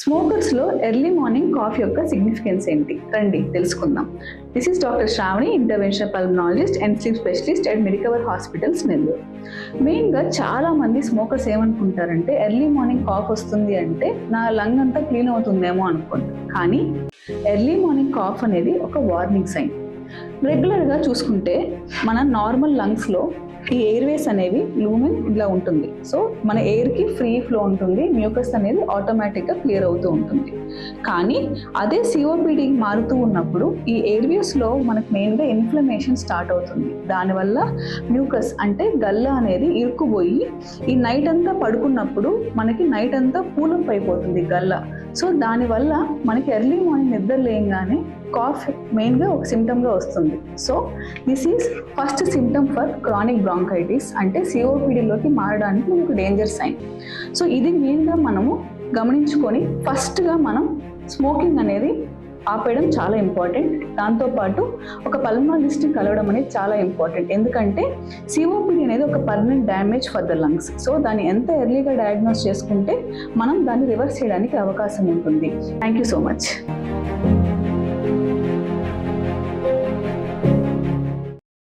స్మోకర్స్లో early morning coffee యొక్క significance ఏంటి రండి తెలుసుకుందాం. This is doctor Shravani, interventional pulmonologist and sleep specialist at Medicover hospitals Nellore. మెయిన్గా చాలా మంది స్మోకర్స్ ఏమనుకుంటారంటే ఎర్లీ మార్నింగ్ కాఫ్ వస్తుంది అంటే నా లంగ్ అంతా క్లీన్ అవుతుందేమో అనుకుంటారు. కానీ ఎర్లీ మార్నింగ్ కాఫ్ అనేది ఒక వార్నింగ్ సైన్. రెగ్యులర్గా చూసుకుంటే మన నార్మల్ లంగ్స్లో ఈ ఎయిర్వేస్ అనేవి లూమెన్ ఇలా ఉంటుంది. సో మన ఎయిర్కి ఫ్రీ ఫ్లో ఉంటుంది, మ్యూకస్ అనేది ఆటోమేటిక్గా క్లియర్ అవుతూ ఉంటుంది. కానీ అదే సిఓపిడి మారుతూ ఉన్నప్పుడు ఈ ఎయిర్వేస్లో మనకు మెయిన్గా ఇన్ఫ్లమేషన్ స్టార్ట్ అవుతుంది. దానివల్ల మ్యూకస్ అంటే గల్ల అనేది ఇరుక్కుపోయి ఈ నైట్ అంతా పడుకున్నప్పుడు మనకి నైట్ అంతా పూలప్ అయిపోతుంది గల్ల. సో దానివల్ల మనకి ఎర్లీ మార్నింగ్ నిద్ర లేయంగానే కాఫ్ మెయిన్గా ఒక సిమ్టమ్గా వస్తుంది. So this is first symptom for chronic bronchitis, అంటే సిఓపిడిలోకి మారడానికి మనకు డేంజర్ సైన్. సో ఇది మెయిన్గా మనము గమనించుకొని ఫస్ట్గా మనం స్మోకింగ్ అనేది ఆపేయడం చాలా ఇంపార్టెంట్. దాంతోపాటు ఒక పల్మనాలజిస్ట్ని కలవడం అనేది చాలా ఇంపార్టెంట్. ఎందుకంటే సిఓపిడి అనేది ఒక permanent damage for the lungs. So దాన్ని ఎంత ఎర్లీగా డయాగ్నోస్ చేసుకుంటే మనం దాన్ని రివర్స్ చేయడానికి అవకాశం ఉంటుంది. Thank you so much.